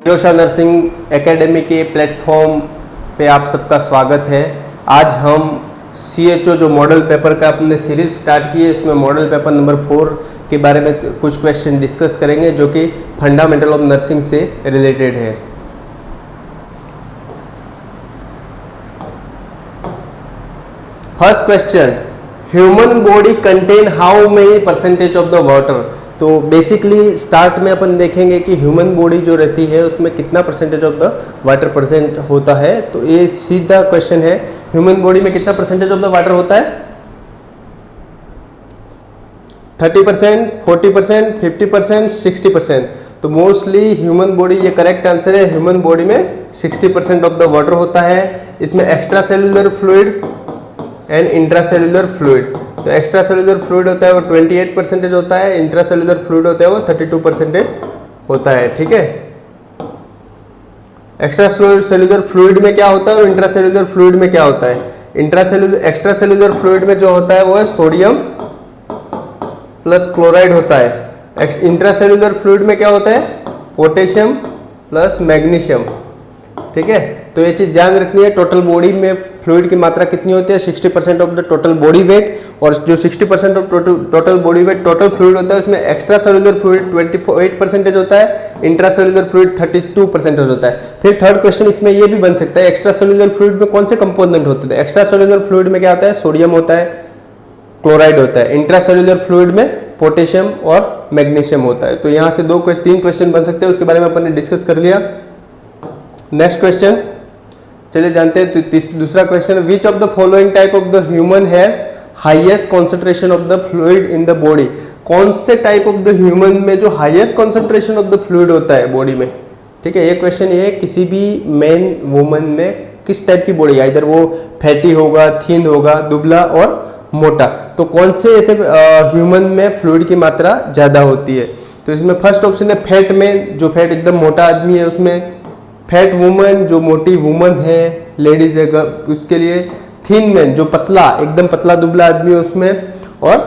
जोशा nursing academy के platform पे आप सबका स्वागत है। आज हम CHO जो मॉडल पेपर का अपने सीरीज स्टार्ट की है, इसमें मॉडल पेपर नंबर 4 के बारे में कुछ क्वेश्चन डिस्कस करेंगे जो कि फंडामेंटल ऑफ नर्सिंग से रिलेटेड है। First question, human body contain how many percentage of the water. तो बेसिकली स्टार्ट में अपन देखेंगे कि ह्यूमन बॉडी जो रहती है उसमें कितना percentage of the water present होता है। तो ये सीधा क्वेश्चन है, ह्यूमन बॉडी में कितना परसेंटेज ऑफ द वाटर होता है? 30%, 40%, 50%, 60%। तो मोस्टली ह्यूमन बॉडी, ये करेक्ट आंसर है, ह्यूमन बॉडी में 60% ऑफ द वाटर होता है। इसमें extra cellular fluid and intracellular fluid. तो एक्स्ट्रा सेलुलर फ्लूइड होता है वो 28% होता है, इंट्रासेलुलर फ्लूइड होता है वो 32% होता है। ठीक है, एक्स्ट्रा सेलुलर फ्लूइड में क्या होता है और इंट्रासेलुलर फ्लूइड में क्या होता है? एक्स्ट्रा सेलुलर फ्लूइड में जो होता है वो है सोडियम प्लस क्लोराइड होता है। इंट्रासेलुलर फ्लूइड में क्या होता है? Potassium plus magnesium. ठीक है, तो ये चीज़ ध्यान रखनी है। टोटल बॉडी में फ्लूइड की मात्रा कितनी होती है? 60% of the total body weight. और जो 60% of total body weight total fluid होता है उसमें एक्स्ट्रा सेलुलर फ्लूइड 28% होता है, इंट्रा सेलुलर फ्लूइड 32% होता है। फिर थर्ड क्वेश्चन इसमें ये भी बन सकता है, एक्स्ट्रा सेलुलर फ्लूइड में कौन से कंपोनेंट होते हैं? एक्स्ट्रा सेलुलर फ्लूइड में क्या होता है? सोडियम होता है, क्लोराइड होता है। इंट्रा सेलुलर फ्लूइड में पोटेशियम और मैग्नीशियम होता है। तो यहाँ से 3 क्वेश्चन बन सकते हैं, उसके बारे में अपन ने डिस्कस कर लिया। नेक्स्ट क्वेश्चन चलिए जानते हैं। तो दूसरा question, which of the following type of the human has highest concentration of the fluid in the body. कौन से टाइप ऑफ द ह्यूमन में जो highest concentration of the fluid होता है बॉडी में? ठीक है, ये क्वेश्चन ये है, किसी भी मैन वुमन में किस टाइप की बॉडी, इधर वो फैटी होगा, थिन होगा, दुबला और मोटा। तो कौन से ऐसे ह्यूमन में फ्लूइड की मात्रा ज़्यादा होती है? तो इसमें फर्स्ट ऑप्शन है फैट में, जो फैट एकदम मोटा आदमी है उसमें। फैट वुमन, जो मोटी वुमन है, लेडीज है, उसके लिए। थिन मैन, जो पतला एकदम पतला दुबला आदमी है उसमें। और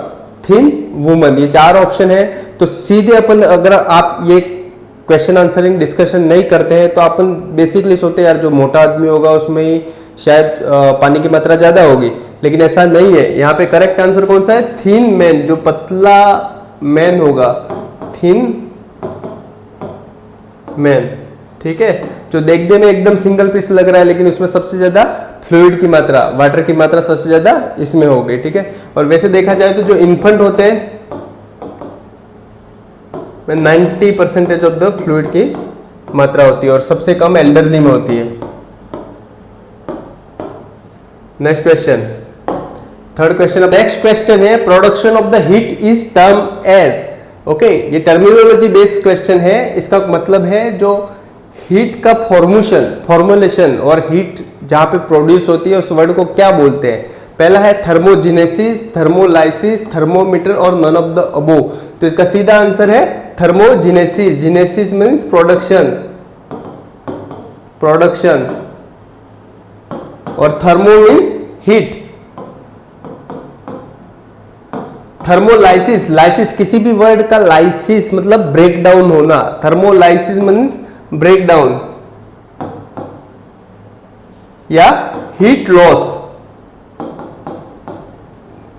थिन वुमन, ये 4 ऑप्शन है। तो सीधे अपन, अगर आप ये क्वेश्चन आंसरिंग डिस्कशन नहीं करते हैं तो अपन बेसिकली सोचते हैं यार जो मोटा आदमी होगा उसमें ही शायद पानी की मात्रा ज़्यादा होगी, लेकिन ऐसा नहीं है। यहाँ पे करेक्ट आंसर कौन सा है? थिन मैन, जो पतला मैन होगा, थिन मैन। ठीक है, जो देखने में एकदम सिंगल पीस लग रहा है लेकिन उसमें सबसे ज्यादा फ्लूइड की मात्रा, वाटर की मात्रा सबसे ज्यादा इसमें होगी। ठीक है, और वैसे देखा जाए तो जो इन्फेंट होते हैं 90% ऑफ द फ्लूइड की मात्रा होती है और सबसे कम एल्डरली में होती है। Next question, third question. Next question है, production of the heat is term as. Okay, ये टर्मिनोलॉजी बेस्ड क्वेश्चन है। इसका मतलब है जो हीट का फॉर्मुलेशन और हीट जहां पे प्रोड्यूस होती है उस वर्ड को क्या बोलते हैं? पहला है थर्मोजेनेसिस, थर्मोलाइसिस, थर्मोमीटर और नन ऑफ द अबोव। तो इसका सीधा आंसर है थर्मोजेनेसिस। जेनेसिस मींस प्रोडक्शन और thermo means heat. Thermolysis, lysis, किसी भी वर्ड का लाइसिस मतलब ब्रेक डाउन होना। थर्मोलाइसिस मींस ब्रेक डाउन या हीट लॉस।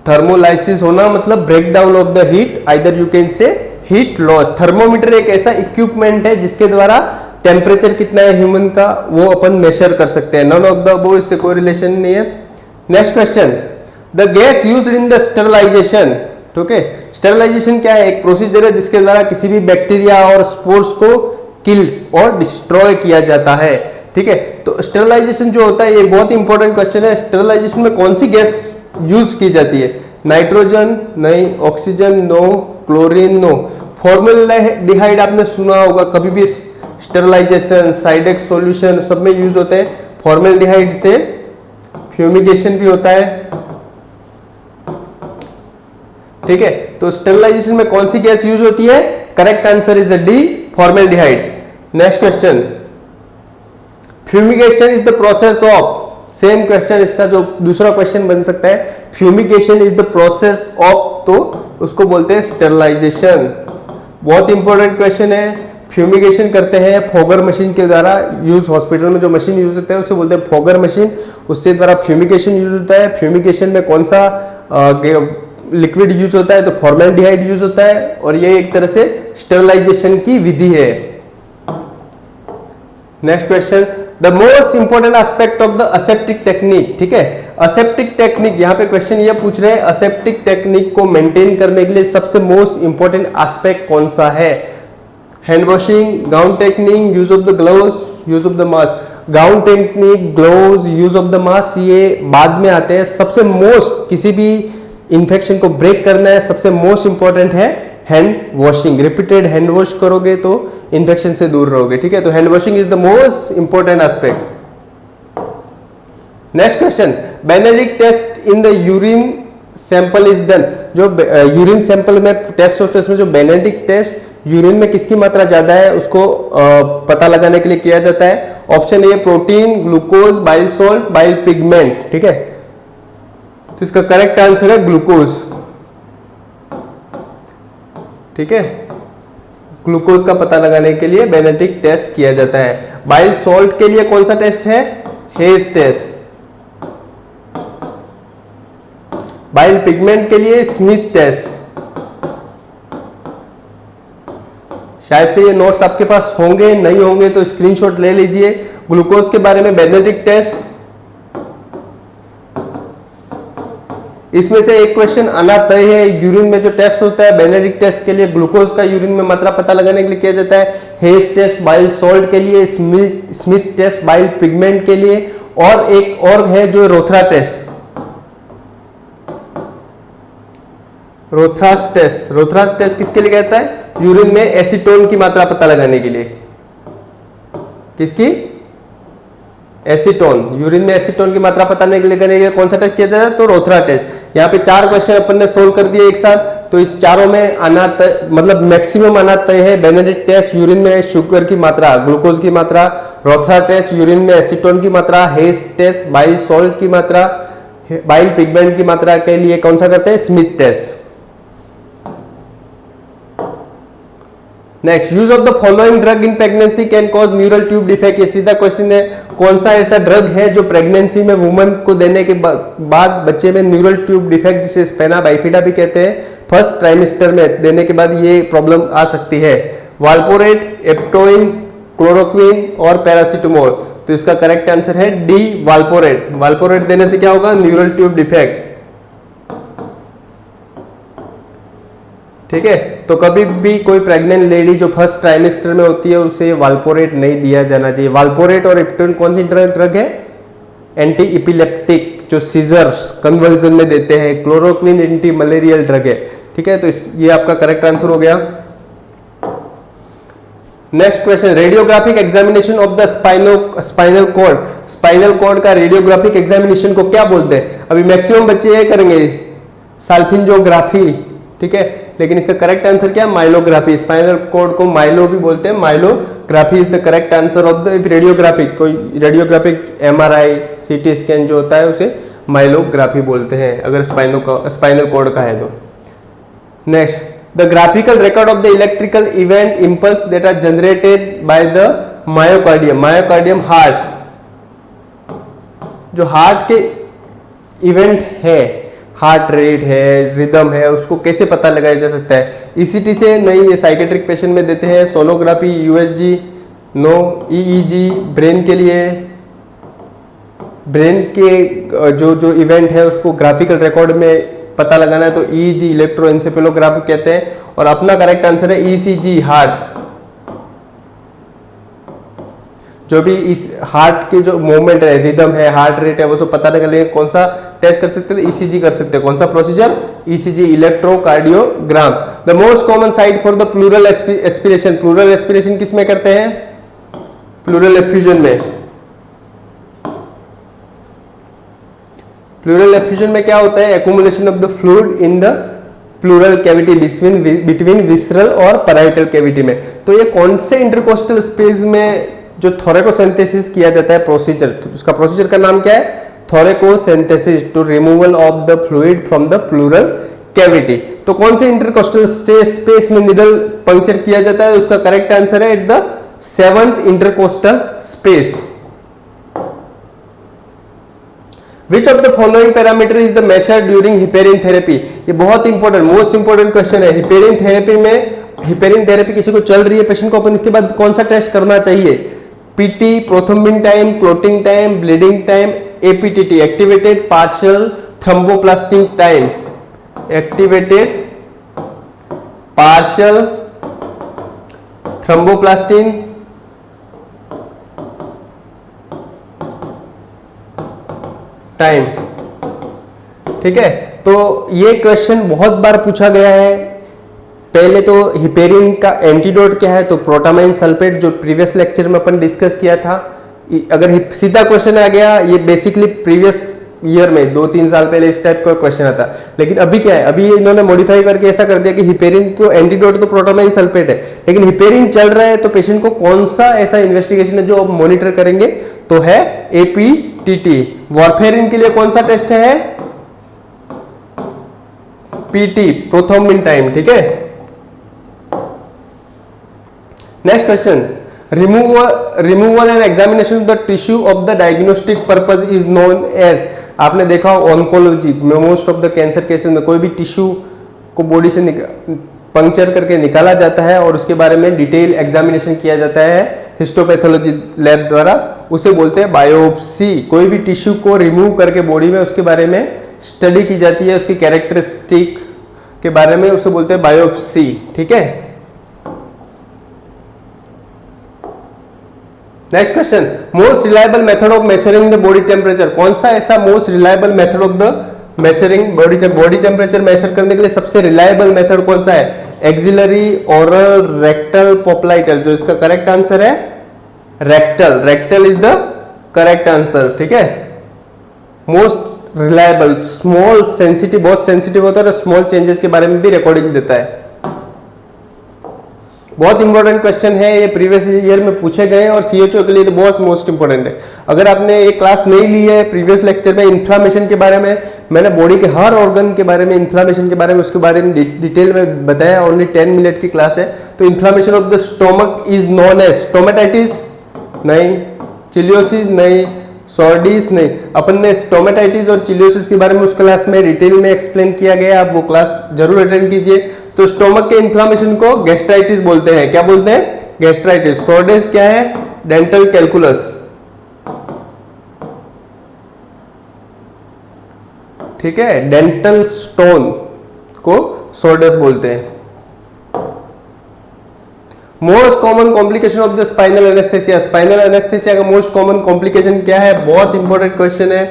थर्मोलाइसिस होना मतलब break down of the heat, either you can say heat loss. Thermometer एक ऐसा इक्विपमेंट है जिसके द्वारा टेम्परेचर कितना है ह्यूमन का वो अपन मेजर कर सकते हैं। नन ऑफ द अबोव, इससे कोई रिलेशन नहीं है। Next question, the gas used in the sterilization. ठीक है, स्टरलाइजेशन क्या है? एक प्रोसीजर है जिसके द्वारा किसी भी बैक्टीरिया और स्पोर्स को किल्ड और डिस्ट्रॉय किया जाता है। ठीक है, तो स्टरलाइजेशन जो होता है ये बहुत इंपॉर्टेंट क्वेश्चन है। स्टरलाइजेशन में कौन सी गैस यूज की जाती है? नाइट्रोजन नहीं, oxygen no, chlorine no. Formaldehyde आपने सुना होगा कभी भी। स्टरलाइजेशन, साइडेक्स सॉल्यूशन सब में यूज होते हैं। फॉर्मल्डिहाइड से फ्यूमिगेशन भी होता है। ठीक है, तो स्टरलाइजेशन में कौन सी गैस यूज होती है? Correct answer is the D, formaldehyde. Next question, fumigation is the process of. Same question, इसका जो दूसरा क्वेश्चन बन सकता है, fumigation is the process of, तो उसको बोलते हैं स्टरलाइजेशन। बहुत इंपॉर्टेंट क्वेश्चन है। फ्यूमिगेशन करते हैं फोगर मशीन के द्वारा यूज, हॉस्पिटल में जो मशीन यूज होता है उसे बोलते हैं फोगर मशीन, उससे द्वारा फ्यूमिगेशन यूज होता है। फ्यूमिगेशन में कौन सा लिक्विड यूज होता है, तो फॉर्मेल्डिहाइड यूज होता है, और ये एक तरह से स्टेरिलाइजेशन की विधि है। Next question, the most important aspect of the aseptic technique. ठीक है, असेप्टिक टेक्निक, यहाँ पे क्वेश्चन ये पूछ रहे हैं असेप्टिक टेक्निक को मेंटेन करने के लिए सबसे मोस्ट इंपॉर्टेंट एस्पेक्ट कौन सा है। Hand washing, gown technique, use of the gloves, use of the mask. Gown technique, gloves, use of the mask ये बाद में आते हैं। सबसे मोस्ट, किसी भी इंफेक्शन को ब्रेक करना है, सबसे मोस्ट इंपॉर्टेंट है hand washing. Repeated hand wash करोगे तो इंफेक्शन से दूर रहोगे। ठीक है, तो hand washing is the most important aspect. Next question, Benedict test in the urine sample is done. जो यूरिन सैंपल में टेस्ट होते हैं उसमें जो बेनेडिक्ट टेस्ट यूरिन में किसकी मात्रा ज्यादा है उसको पता लगाने के लिए किया जाता है। Option A protein, glucose, bile salt, bile pigment. ठीक है, तो इसका करेक्ट आंसर है ग्लूकोज। ठीक है, ग्लूकोज का पता लगाने के लिए बेनेडिक्ट टेस्ट किया जाता है। बाइल सॉल्ट के लिए कौन सा टेस्ट है, हेज टेस्ट। बाइल पिगमेंट के लिए स्मिथ टेस्ट। शायद से ये नोट्स आपके पास होंगे, नहीं होंगे तो स्क्रीनशॉट ले लीजिए। ग्लूकोज के बारे में बेनेडिक्ट टेस्ट, इसमें से एक क्वेश्चन आना तय है। यूरिन में जो टेस्ट होता है बेनेडिक्ट टेस्ट के लिए ग्लूकोज का यूरिन में मात्रा पता लगाने के लिए किया जाता है। हेज टेस्ट बाइल सॉल्ट के लिए, स्मिथ टेस्ट बाइल पिगमेंट के लिए, और एक और है जो रोथरा टेस्ट, रोथरास टेस्ट। रोथरास टेस्ट किसके लिए कहता है, यूरिन में एसीटोन की मात्रा पता लगाने के लिए। किसकी, एसीटोन। यूरिन में एसीटोन की मात्रा पता करने के लिए कौन सा टेस्ट किया जाता है, तो रोथरा टेस्ट। यहाँ पे 4 क्वेश्चन अपन ने सोल्व कर दिए एक साथ, तो इस चारों में आना मतलब मैक्सिमम आना तय है। बेनेडिक्ट टेस्ट यूरिन में शुगर की मात्रा, ग्लूकोज की मात्रा, रोथरा टेस्ट यूरिन में एसीटोन की मात्रा, हेज टेस्ट बाइल सॉल्ट की मात्रा, बाइल पिगमेंट की मात्रा के लिए कौन सा करते हैं, Smith test. Next, use of the following drug in pregnancy can cause neural tube defect. ये सीधा क्वेश्चन है, कौन सा ऐसा ड्रग है जो प्रेगनेंसी में वुमन को देने के बाद बच्चे में न्यूरल ट्यूब डिफेक्ट, जिसे स्पेना बाइफिडा भी कहते हैं, फर्स्ट ट्राइमेस्टर में देने के बाद ये प्रॉब्लम आ सकती है। वाल्पोरेट, एप्टोइन, क्लोरोक्विन और पैरासीटामोल। तो इसका करेक्ट आंसर है डी, वाल्पोरेट। वाल्पोरेट देने से क्या होगा, न्यूरल ट्यूब डिफेक्ट। ठीक है, तो कभी भी कोई प्रेग्नेंट लेडी जो फर्स्ट ट्राइमेस्टर में होती है उसे वाल्पोरेट नहीं दिया जाना चाहिए। वाल्पोरेट और एप्टोइन कौन सी ड्रग है, एंटी इपिलेप्टिक, जो सीजर्स कन्वर्जन में देते हैं। क्लोरोक्विन एंटी मलेरियल ड्रग है। ठीक है, तो ये आपका करेक्ट आंसर हो गया। Next question, radiographic examination of the spinal cord. Spinal cord का रेडियोग्राफिक एग्जामिनेशन को क्या बोलते हैं। अभी मैक्सिमम बच्चे ये करेंगे साल्फिंजोग्राफी, ठीक है, लेकिन इसका करेक्ट आंसर क्या है, माइलोग्राफी। स्पाइनल कॉर्ड को माइलो भी बोलते हैं, माइलोग्राफी is the correct answer of the radiographic. कोई रेडियोग्राफिक एमआरआई, सीटी स्कैन जो होता है उसे माइलोग्राफी बोलते हैं अगर स्पाइनल कॉर्ड का है तो। Next, the graphical record of the electrical event impulse that are generated by the myocardium. Myocardium heart, जो हार्ट के इवेंट है, हार्ट रेट है, रिदम है, उसको कैसे पता लगाया जा सकता है, ईसीटी से नहीं, ये साइकेट्रिक पेशेंट में देते हैं। Sonography, USG, no, EEG, brain के लिए, ब्रेन के जो इवेंट है उसको ग्राफिकल रिकॉर्ड में पता लगाना है तो ईईजी, इलेक्ट्रोएन्सेफेलोग्राफी कहते हैं। और अपना करेक्ट आंसर है ईसीजी, हार्ट। जो भी इस हार्ट के जो मूवमेंट है, रिदम है, हार्ट रेट है, वो सब पता लगने कौन सा टेस्ट कर सकते हैं, ईसीजी कर सकते हैं। कौन सा procedure, ECG, electrocardiogram. The most common site for the pleural aspiration. Pleural aspiration किस में करते हैं, प्लूरल एफ्यूजन में। प्लूरल एफ्यूजन में क्या होता है, accumulation of the fluid in the pleural cavity between visceral और पैराइटल कैविटी में। तो ये कौन से इंटरकोस्टल स्पेस में जो थोरेकोसिंथेसिस किया जाता है प्रोसीजर, तो उसका प्रोसीजर का नाम क्या है, thoracocentesis to removal of the fluid from the pleural cavity. तो कौन से इंटरकोस्टल स्पेस में निडल पंक्चर किया जाता है? उसका करेक्ट आंसर है at the 7th intercostal space. Which of the following parameter is the measured during heparin therapy? ये बहुत इंपॉर्टेंट, मोस्ट इंपॉर्टेंट क्वेश्चन है। हिपेरिन थेरेपी में, हिपेरिन थेरेपी किसी को चल रही है पेशेंट को, अपन इसके बाद कौन सा टेस्ट करना चाहिए? PT, prothrombin time, clotting time, bleeding time, APTT, activated partial thromboplastic time, activated partial thromboplastin time. ठीक है, तो ये क्वेश्चन बहुत बार पूछा गया है। पहले तो हिपेरिन का एंटीडोट क्या है? तो प्रोटामाइन सल्फेट, जो प्रीवियस लेक्चर में अपन डिस्कस किया था। अगर सीधा क्वेश्चन आ गया, ये बेसिकली प्रीवियस ईयर में 2-3 साल पहले इस टाइप का क्वेश्चन आता। लेकिन अभी क्या है, अभी इन्होंने मॉडिफाई करके ऐसा कर दिया कि हिपेरिन तो एंटीडोट तो प्रोटामाइन सल्फेट है, लेकिन हिपेरिन चल रहा है तो पेशेंट को कौन सा ऐसा इन्वेस्टिगेशन है जो आप मॉनिटर करेंगे? तो है एपीटीटी। वॉरफेरिन के लिए कौन सा टेस्ट है? PT, prothrombin time. ठीक है, next question, removal and examination of the tissue of the diagnostic purpose is known as. आपने देखा ऑन्कोलॉजी में most of the cancer cases में कोई भी टिश्यू को बॉडी से पंक्चर करके निकाला जाता है और उसके बारे में डिटेल एग्जामिनेशन किया जाता है हिस्टोपैथोलॉजी लैब द्वारा, उसे बोलते हैं बायोप्सी। कोई भी टिश्यू को रिमूव करके बॉडी में उसके बारे में स्टडी की जाती है, उसकी कैरेक्टरिस्टिक के बारे में, उसे बोलते हैं बायोप्सी। ठीक है, next question, most reliable method of measuring the body temperature. कौन सा ऐसा most reliable method of the measuring body temperature measure करने के लिए सबसे रिलायबल मेथड कौन सा है? Axillary, oral, rectal, popliteal. जो इसका करेक्ट आंसर है rectal. Rectal is the correct answer. ठीक है, मोस्ट रिलायबल, स्मॉल सेंसिटिव, बहुत सेंसिटिव होता है और स्मॉल चेंजेस के बारे में भी रिकॉर्डिंग देता है। बहुत इंपॉर्टेंट क्वेश्चन है ये, प्रीवियस ईयर में पूछे गए और सीएचओ के लिए तो बहुत मोस्ट इंपॉर्टेंट है। अगर आपने ये क्लास नहीं ली है, प्रीवियस लेक्चर में इन्फ्लामेशन के बारे में मैंने बॉडी के हर ऑर्गन के बारे में, इन्फ्लामेशन के बारे में, उसके बारे में डिटेल में बताया। ओनली 10 मिनट की क्लास है। तो inflammation of the stomach is known as stomatitis नहीं, चिलियोसिस नहीं, सॉर्डिस नहीं। अपन ने स्टोमेटाइटिस और चिलियोसिस के बारे में उस क्लास में डिटेल में एक्सप्लेन किया गया, आप वो क्लास जरूर अटेंड कीजिए। तो स्टोमक के इन्फ्लामेशन को गैस्ट्राइटिस बोलते हैं। क्या बोलते हैं? गैस्ट्राइटिस। सॉर्डिस क्या है? Dental calculus. ठीक है, डेंटल स्टोन को सॉर्डिस बोलते हैं। Most common complication of the spinal anaesthesia. Spinal anaesthesia का मोस्ट कॉमन कॉम्प्लिकेशन क्या है? बहुत इंपॉर्टेंट क्वेश्चन है।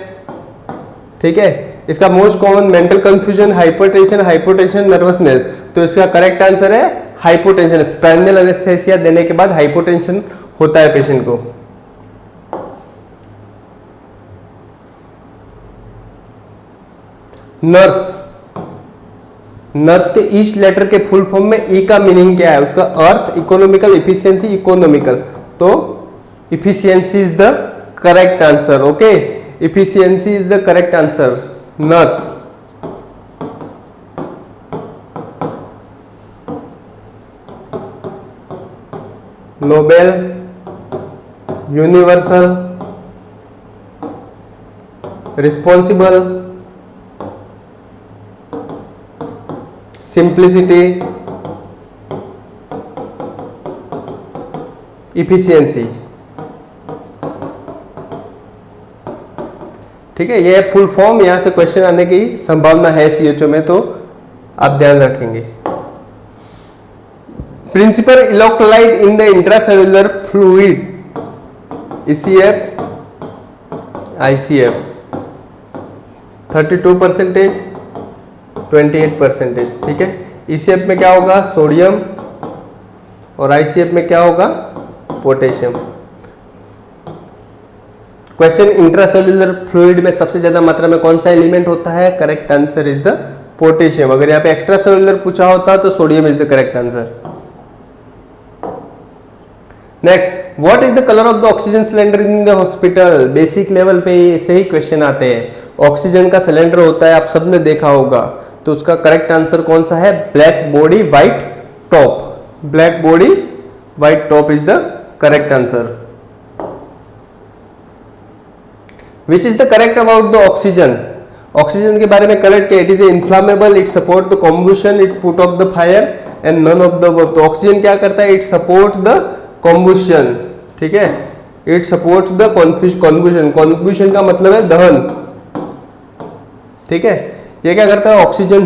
ठीक है, इसका most common mental confusion, hypertension, hypotension, nervousness. तो इसका करेक्ट आंसर है हाइपोटेंशन। स्पाइनल एनेस्थेसिया देने के बाद हाइपोटेंशन होता है पेशेंट को। नर्स, नर्स के ईच लेटर के फुल फॉर्म में ई का मीनिंग क्या है? उसका अर्थ, इकोनॉमिकल, इफिशियंसी, इकोनॉमिकल। तो efficiency is the correct answer. Okay, efficiency is the correct answer. Nurse. Nobel, universal, responsible, simplicity, efficiency. ठीक है, ये फुल फॉर्म, यहां से क्वेश्चन आने की संभावना है सीएचओ में, तो आप ध्यान रखेंगे। Principal electrolyte in the intracellular fluid, ECF, ICF, 32%, 28%। ठीक है, ECF में क्या होगा? सोडियम, और ICF में क्या होगा? पोटेशियम। क्वेश्चन, इंट्रासेल्युलर फ्लूइड में सबसे ज्यादा मात्रा में कौन सा एलिमेंट होता है? Correct answer is the potassium. अगर यहाँ पे एक्स्ट्रा सेल्युलर पूछा होता तो sodium is the correct answer. Next, what is the colour of the oxygen cylinder in the hospital? Basic level पे ऐसे ही क्वेश्चन आते हैं। ऑक्सीजन का सिलेंडर होता है, आप सबने देखा होगा, तो उसका करेक्ट आंसर कौन सा है? Black body white top. Black body white top is the correct answer. Which is the correct about the oxygen? Oxygen के बारे में करेक्ट क्या? It is inflammable, it support the combustion, it put off the fire and none of the above. तो oxygen क्या करता है? It support the combustion, ठीक है, it supports the combustion. Combustion का मतलब है दहन, ठीक है। ये क्या करता है? ऑक्सीजन,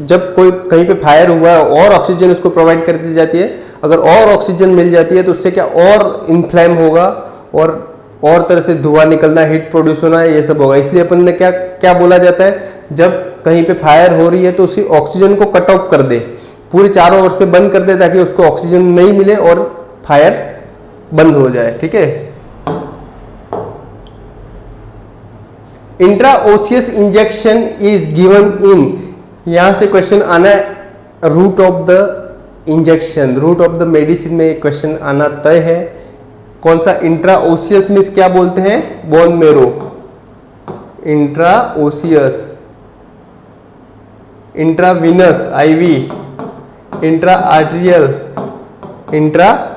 जब कोई कहीं पे फायर हुआ है और ऑक्सीजन उसको प्रोवाइड कर दी जाती है, अगर और ऑक्सीजन मिल जाती है तो उससे क्या और इन्फ्लेम होगा और तरह से धुआं निकलना, हीट प्रोड्यूस होना, ये सब होगा। इसलिए अपन ने क्या क्या बोला जाता है, जब कहीं पे फायर हो रही है तो उसी ऑक्सीजन को कट ऑफ कर दे, पूरी चारों ओर से बंद कर दे, ताकि उसको ऑक्सीजन नहीं मिले और फायर बंद हो जाए, ठीक है। Intraosseous injection is given in, यहां से क्वेश्चन आना है, route of the injection, route of the medicine में क्वेश्चन आना तय है। कौन सा? इंट्राओसियस मींस क्या बोलते हैं? Bone marrow. Intraosseous, intravenous IV, intra arterial, intrathecal.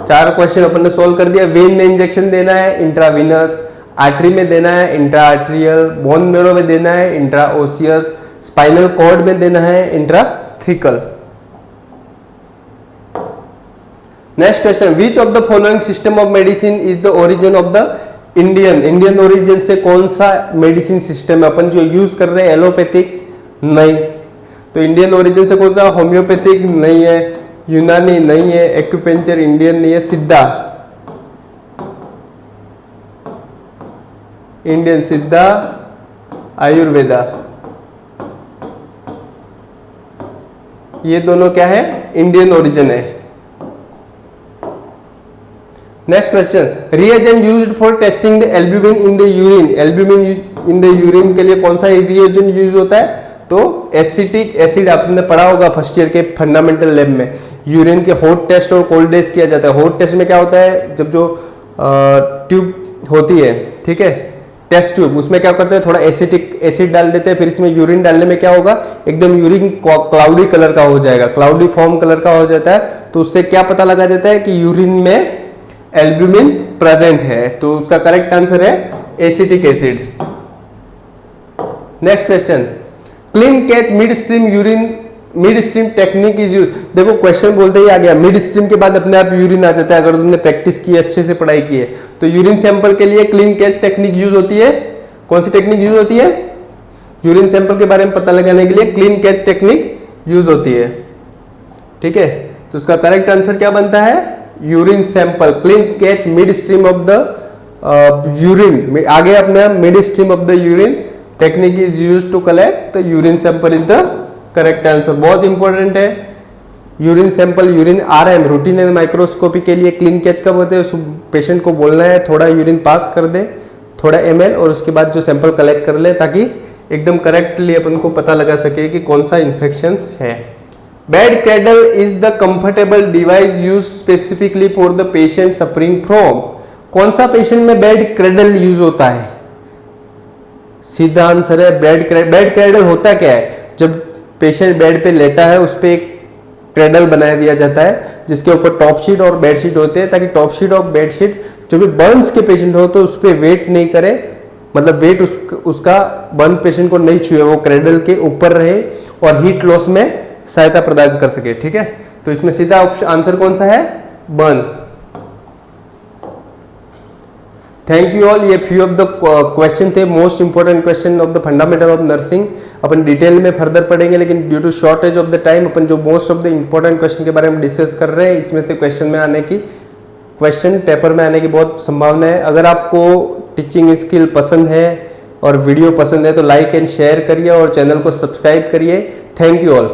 4 question अपन ने सोल्व कर दिया। वेन में इंजेक्शन देना है, इंट्रावीनस, आर्टरी में देना है, इंट्रा आर्टेरियल, बोन मेरो में देना है, इंट्राओसियस, स्पाइनल कॉर्ड में देना है, intrathecal. Next question, which of the following system of medicine is the origin of the Indian origin से कौन सा मेडिसिन सिस्टम है? अपन जो यूज कर रहे हैं एलोपैथिक नहीं, तो इंडियन ओरिजिन से कौन सा? होम्योपैथिक नहीं है, यूनानी नहीं है, एक्यूपेंचर इंडियन नहीं है, सिद्धा इंडियन, सिद्धा, आयुर्वेदा, ये दोनों क्या है? इंडियन ओरिजिन है। Next question, reagent used for testing the albumin in the urine, albumin in the urine के लिए कौन सा रिएजेंट यूज होता है? तो एसिटिक एसिड, आपने पढ़ा होगा फर्स्ट ईयर के फंडामेंटल लैब में, यूरिन के हॉट टेस्ट और कोल्ड टेस्ट किया जाता है। हॉट टेस्ट में क्या होता है? जब जो ट्यूब होती है, ठीक है, टेस्ट ट्यूब, उसमें क्या करते हैं? थोड़ा एसिटिक एसिड डाल देते हैं, फिर इसमें यूरिन डालने में क्या होगा? एकदम यूरिन क्लाउडी कलर का हो जाएगा, क्लाउडी फॉर्म कलर का हो जाता है। तो उससे क्या पता लगा जाता है कि यूरिन में एल्ब्यूमिन प्रेजेंट है। तो उसका करेक्ट आंसर है acetic acid. Next question, clean catch mid stream urine, mid stream technique is use. देखो क्वेश्चन बोलते ही आ गया, मिड स्ट्रीम के बाद अपने आप यूरिन आ जाता है अगर तुमने प्रैक्टिस की, अच्छे से पढ़ाई की है। तो यूरिन सैंपल के लिए क्लीन कैच टेक्निक यूज होती है। कौन सी टेक्निक यूज होती है? यूरिन सैंपल के बारे में पता लगाने के लिए क्लीन कैच टेक्निक यूज होती है, ठीक है। तो उसका करेक्ट आंसर क्या बनता है? Urine sample, clean catch mid stream of the urine, आगे अपने mid stream of the urine technique is use to collect the urine sample is the correct answer. बहुत इंपॉर्टेंट है urine sample, urine RM, routine and microscopy के लिए clean catch कब होते हैं? Patient को बोलना है थोड़ा यूरिन पास कर दे, थोड़ा ml, और उसके बाद जो सैंपल कलेक्ट कर ले, ताकि एकदम करेक्टली अपन को पता लगा सके कि कौन सा इन्फेक्शन है। Bed cradle is the comfortable device use specifically for the patient suffering from. कौन सा पेशेंट में बेड क्रेडल यूज होता है? सीधा आंसर है बेड क्रेडल होता क्या है? जब पेशेंट बेड पे लेटा है, उस पर एक क्रेडल बना दिया जाता है जिसके ऊपर टॉप शीट और बेडशीट होते हैं, ताकि टॉप शीट और बेडशीट जो भी बर्न्स के पेशेंट हो तो उस पर वेट नहीं करे, मतलब वेट उसका बर्न पेशेंट को नहीं छुए, वो क्रेडल के ऊपर रहे और हीट लॉस में सहायता प्रदान कर सके, ठीक है। तो इसमें सीधा आंसर कौन सा है? बर्न। Thank you all. ये फ्यू ऑफ द क्वेश्चन थे, most important question of the fundamental of nursing. अपन डिटेल में फर्दर पढ़ेंगे, लेकिन due to shortage of the time अपन जो most of the important question के बारे में डिस्कस कर रहे हैं, इसमें से क्वेश्चन पेपर में आने की बहुत संभावना है। अगर आपको टीचिंग स्किल पसंद है और वीडियो पसंद है तो लाइक एंड शेयर करिए और चैनल को सब्सक्राइब करिए। Thank you all.